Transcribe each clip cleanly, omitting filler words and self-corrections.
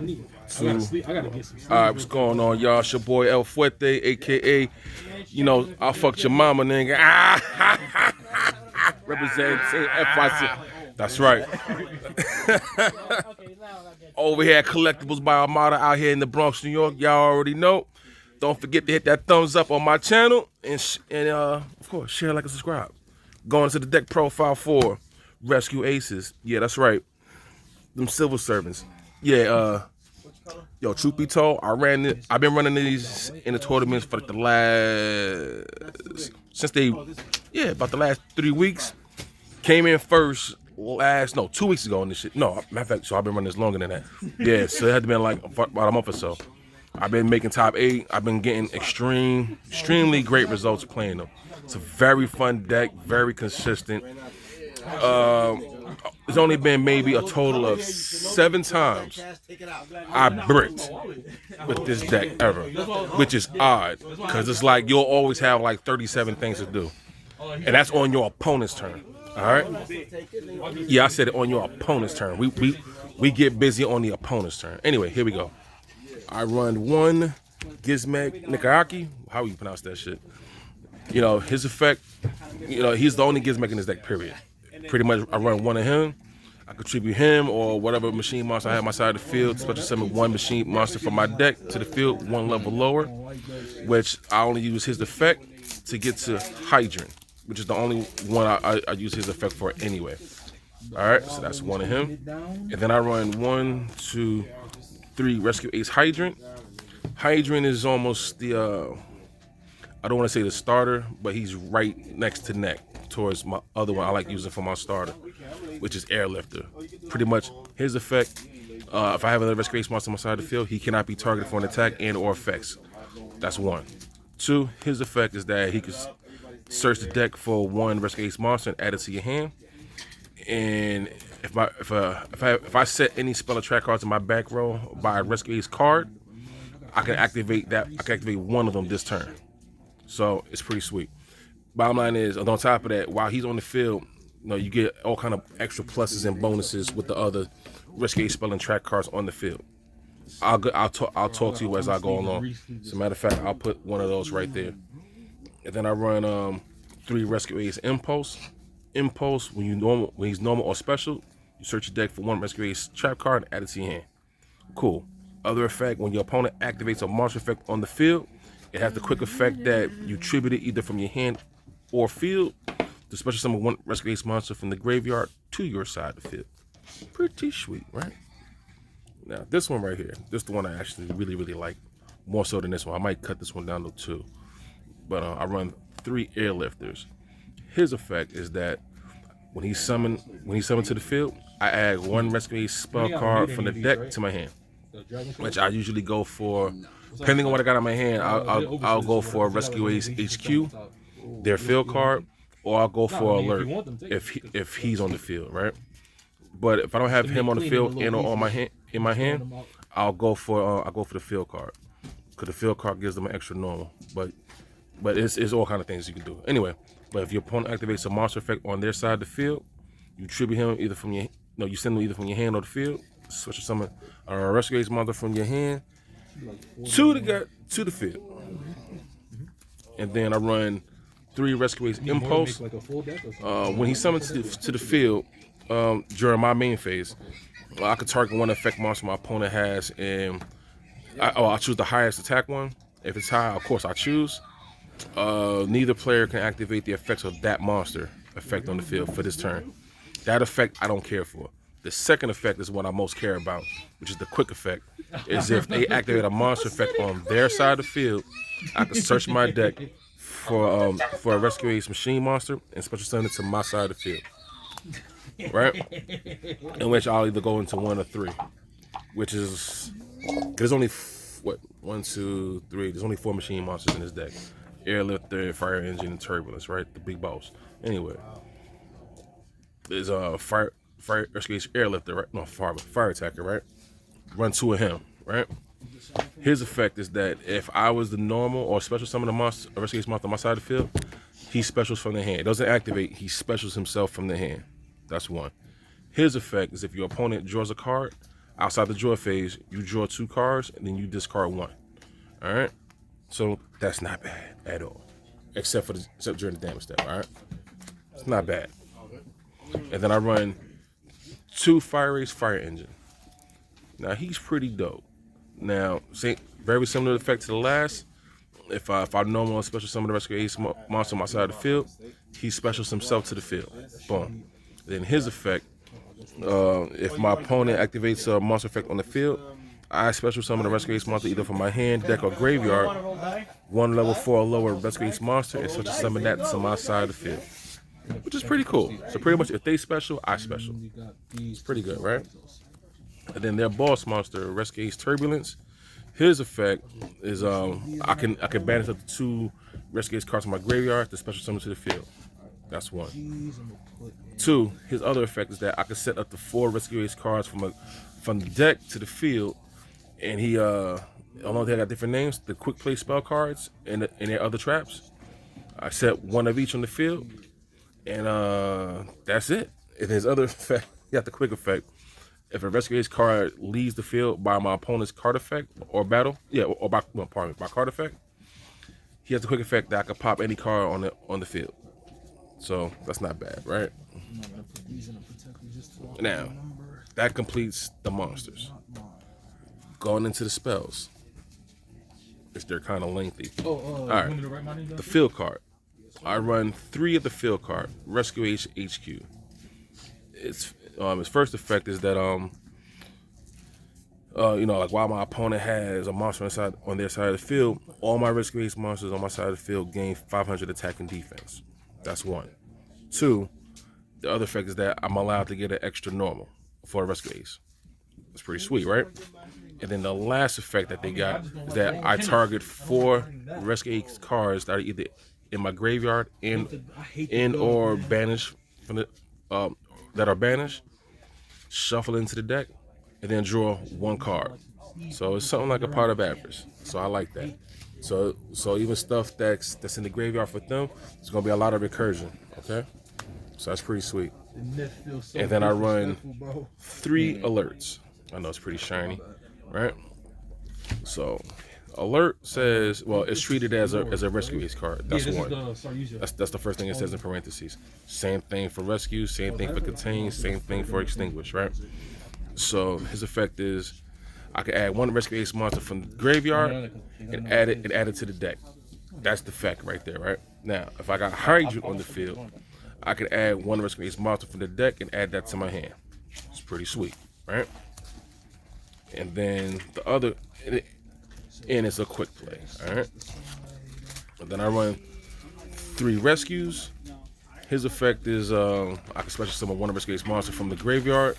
Two. All right, what's going on, y'all? It's your boy El Fuerte, aka, I fucked your mama, nigga. Representing FYC. That's right. Over here at Collectibles by Armada out here in the Bronx, New York. Y'all already know. Don't forget to hit that thumbs up on my channel and of course, share, like, and subscribe. Going to the deck profile for Rescue Aces. Yeah, that's right. Them civil servants. Yeah, yo, truth be told, I've been running these in the tournaments for about the last 3 weeks. Came in first 2 weeks ago on this shit. No, matter of fact, so I've been running this longer than that. Yeah, so it had to be like about a month or so. I've been making top 8. I've been getting extremely great results playing them. It's a very fun deck, very consistent. There's only been maybe a total of 7 times I bricked with this deck ever, which is odd because it's like you'll always have like 37 things to do, and that's on your opponent's turn. All right? Yeah, I said it, on your opponent's turn. We get busy on the opponent's turn. Anyway, here we go. I run one Gizmek Nikaraki. How you pronounce that shit? His effect. He's the only Gizmek in this deck. Period. Pretty much, I run one of him. I contribute him or whatever machine monster I have on my side of the field. Special summon one machine monster from my deck to the field, one level lower, which I only use his effect to get to Hydrant, which is the only one I use his effect for anyway. All right, so that's one of him. And then I run 1, 2, 3 Rescue Ace Hydrant. Hydrant is almost the, I don't want to say the starter, but he's right next to neck towards my other one I like using for my starter, which is Airlifter. Pretty much his effect, if I have another Rescue Ace monster on my side of the field, he cannot be targeted for an attack and or effects. That's 1. 2, his effect is that he can search the deck for one Rescue Ace monster and add it to your hand. And if I set any spell or track cards in my back row by a Rescue Ace card, I can activate that. I can activate one of them this turn. So it's pretty sweet. Bottom line is, on top of that, while he's on the field, you get all kind of extra pluses and bonuses with the other Rescue Ace spell and track cards on the field. I'll talk to you as I go along. As a matter of fact, I'll put one of those right there. And then I run 3 Rescue Ace Impulse. Impulse, when he's normal or special, you search your deck for one Rescue Ace trap card and add it to your hand. Cool. Other effect, when your opponent activates a monster effect on the field, it has the quick effect that you tribute it either from your hand or field to special summon one Rescue Ace monster from the graveyard to your side of the field. Pretty sweet, right? Now, this one right here, this is the one I actually really like, more so than this one. I might cut this one down to 2. But I run 3 Airlifters. His effect is that when he's summoned to the field, I add one Rescue Ace spell card from the deck to my hand, which I usually go for. Depending on what I got in my hand, I'll go for Rescue Ace HQ, their field card, or I'll go for Alert if he's on the field, right? But if I don't have him on the field and or in my hand, I'll go for the field card, because the field card gives them an extra normal. But it's all kind of things you can do. Anyway, but if your opponent activates a monster effect on their side of the field, you tribute him either from you send him either from your hand or the field. Special summon a Rescue Ace monster from your hand to the field. And then I run 3 Rescue Ace Impulse. When he's summoned to the field during my main phase, I can target one effect monster my opponent has, and I'll choose the highest attack one. If it's high, of course I choose. Neither player can activate the effects of that monster effect on the field for this turn. That effect I don't care for. The second effect is what I most care about, which is the quick effect. Is if they activate a monster effect on their side of the field, I can search my deck for a Rescue Ace machine monster and special summon it to my side of the field. Right? In which I'll either go into 1 or 3, which is, there's only 1, 2, 3. There's only 4 machine monsters in this deck: Airlifter, Fire Engine, and Turbulence. Right? The big boss. Anyway, there's a fire Rescue Ace Airlifter, right? No, fire attacker, right? Run 2 of him, right? His effect is that if I was the normal or special summon a Rescue Ace monster on my side of the field, he specials from the hand. It doesn't activate, he specials himself from the hand. That's 1. His effect is if your opponent draws a card, outside the draw phase, you draw 2 cards, and then you discard 1. All right? So that's not bad at all, except during the damage step, all right? It's not bad. And then I run 2 Fire Race Fire Engine. Now, he's pretty dope. Now, very similar effect to the last. If I normal special summon the Rescue Ace monster on my side of the field, he specials himself to the field. Boom. Then his effect, if my opponent activates a monster effect on the field, I special summon a Rescue Ace monster either from my hand, deck, or graveyard, 1 level 4 or lower Rescue Ace monster, and special summon that to my side of the field. Which is pretty cool. So pretty much if they special, I special. It's pretty good, right? And then their boss monster, Rescue Ace Turbulence. His effect is I can banish up to 2 Rescue Ace cards from my graveyard to special summon to the field. That's 1. 2, his other effect is that I can set up to 4 Rescue Ace cards from the deck to the field, and he although they got different names, the quick play spell cards and their other traps. I set 1 of each on the field, and that's it. And his other effect, he got the quick effect. If a Rescue Ace card leaves the field by my opponent's card effect or battle, by card effect, he has the quick effect that I can pop any card on the field. So that's not bad, right? Now, that completes the monsters. Going into the spells, they're kind of lengthy. All right, the field card. I run 3 of the field card. Rescue Ace HQ. His first effect is that like while my opponent has a monster on their side of the field, all my Rescue Ace monsters on my side of the field gain 500 attack and defense. That's 1. 2, the other effect is that I'm allowed to get an extra normal for a Rescue Ace. That's pretty sweet, right? And then the last effect that they got is that I target 4 Rescue Ace cards that are either in my graveyard or banished from the that are banished, shuffle into the deck, and then draw 1 card. So it's something like a part of avarice. So I like that. So even stuff that's in the graveyard for them, it's gonna be a lot of recursion. Okay, so that's pretty sweet. And then I run 3 alerts. I know it's pretty shiny, right? So alert says, well, it's treated as a Rescue Ace card. That's 1. That's the first thing it says in parentheses. Same thing for rescue, same thing for contain, same thing for extinguish, right? So his effect is I can add 1 Rescue Ace monster from the graveyard and add it to the deck. That's the effect right there, right? Now, if I got Hydra on the field, I can add 1 Rescue Ace monster from the deck and add that to my hand. It's pretty sweet, right? And then the other, and it's a quick play, all right? And then I run 3 rescues. His effect is I can special summon 1 Rescue Ace monster from the graveyard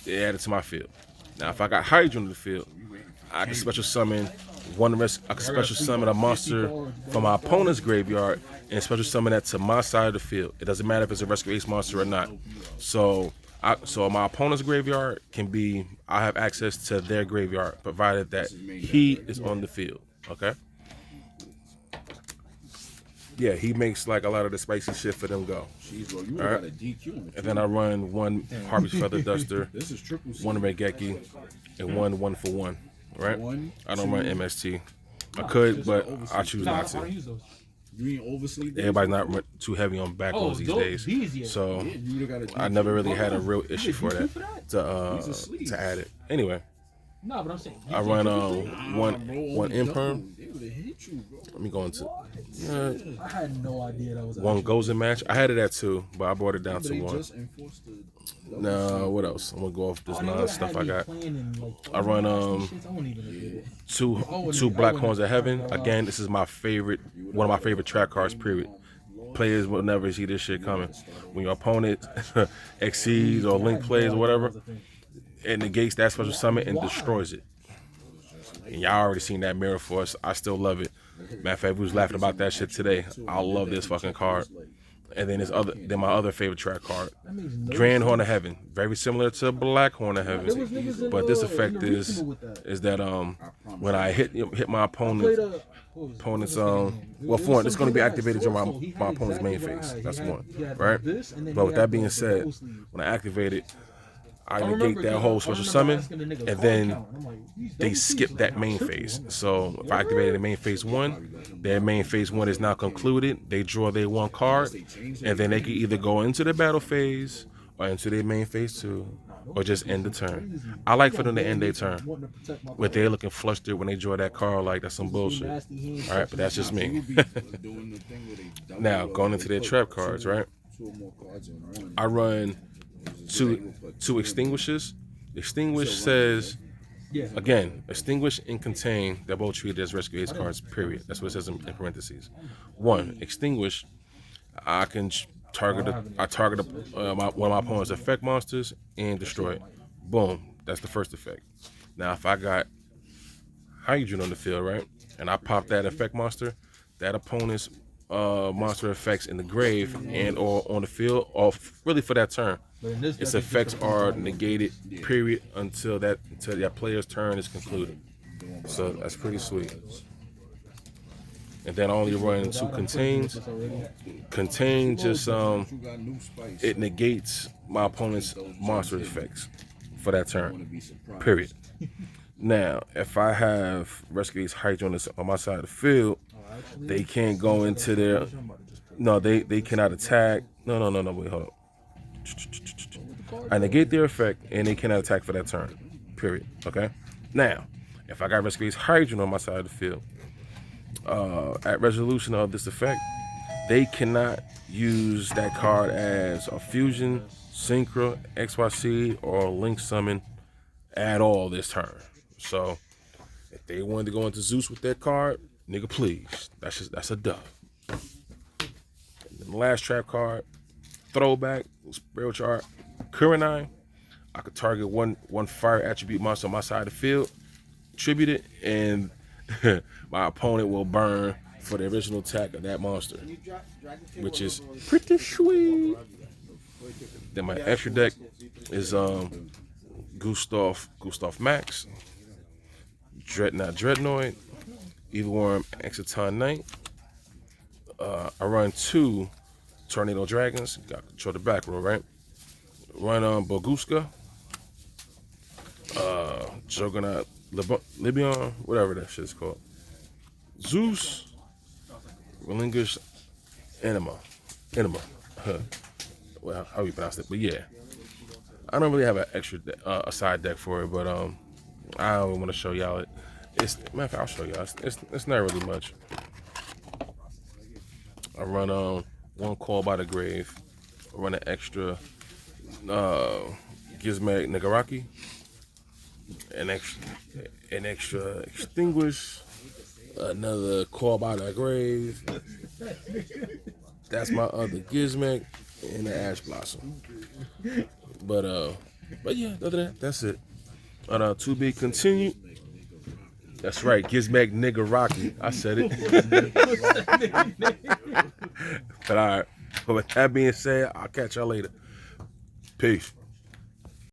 and add it to my field. Now, if I got Hydra on the field, I can special summon a monster from my opponent's graveyard and special summon that to my side of the field. It doesn't matter if it's a Rescue Ace monster or not. So my opponent's graveyard I have access to their graveyard, provided that he is on the field. Okay. Yeah, he makes like a lot of the spicy shit for them go. All right. And then I run 1 Harvey's Feather Duster, 1 Regeki, and 1 1-for-1. Right? I don't run MST. I could, but I choose not to. Everybody's not too heavy on back rolls these days, so I never really had a real issue for that to add it. Anyway, I run one Imperm. Let me go into. I had no idea that was 1 Gozen match. I had it at 2, but I brought it down to 1. Now, what else? I'm gonna go off this stuff I got. I run 2 Black Horns of Heaven. Again, this is one of my favorite track cards. Period. Players will never see this shit coming. When your opponent exceeds or link plays or whatever, it negates that special summon and destroys it. And y'all already seen that Mirror Force. I still love it. Matter of fact, we was laughing about that shit today. I love this fucking card. And then my other favorite track card, Grand Horn of Heaven, very similar to Black Horn of Heaven, but this effect is that when I hit my opponent's well, for one, it's going to be activated during my opponent's main phase. That's 1, right? But with that being said, when I activate it, I negate that whole special summon, and then they skip that main phase. So if I activated the main phase 1, their main phase 1 is now concluded. They draw their 1 card, and then they can either go into the battle phase or into their main phase 2, or just end the turn. I like for them to end their turn. But they're looking flustered when they draw that card, like that's some bullshit. All right, but that's just me. Now, going into their trap cards, right? I run two extinguishes. Extinguish says, again, extinguish and contain, they're both treated as rescue ace cards, period. That's what it says in parentheses. 1, extinguish, I can target one of my opponent's effect monsters and destroy it. Boom, that's the first effect. Now, if I got Hydrogen on the field, right, and I pop that effect monster, that opponent's monster effects in the grave and or on the field, or really for that turn, its effects are negated, period, until that player's turn is concluded. So that's pretty sweet. And then I only run 2 contains. Contain just it negates my opponent's monster effects for that turn, period. Now, if I have Rescue Ace Hydra on my side of the field, they can't go into their, no, they cannot attack. No, wait, hold up. I negate their effect, and they cannot attack for that turn, period, okay? Now, if I got Rescue Ace Hydra on my side of the field, at resolution of this effect, they cannot use that card as a fusion, synchro, XYZ, or link summon at all this turn. So if they wanted to go into Zeus with that card, nigga, please. That's a dub. And then the last trap card, throwback, spiritual art, Kurenai. I could target one fire attribute monster on my side of the field, tribute it, and my opponent will burn for the original attack of that monster, which is pretty sweet. Then my extra deck is Gustav Max, Dreadnought, Evil Worm, Exciton Knight. I run 2 Tornado Dragons. Got control the back row, right? Run Boguska, Juggernaut, Libyan, whatever that shit's called. Zeus, Relinquish, Enema. Well, how you pronounce it? But yeah, I don't really have an extra a side deck for it, but I don't want to show y'all it. Matter of fact, I'll show y'all. It's not really much. I run 1 Call by the Grave. I run an extra Gizmek Nagaraki. An extra Extinguish. Another Call by the Grave. That's my other Gizmek and the Ash Blossom. But yeah, other than that, that's it. To be continued. That's right, Gizmek Nagaraki. I said it. But all right. But with that being said, I'll catch y'all later. Peace.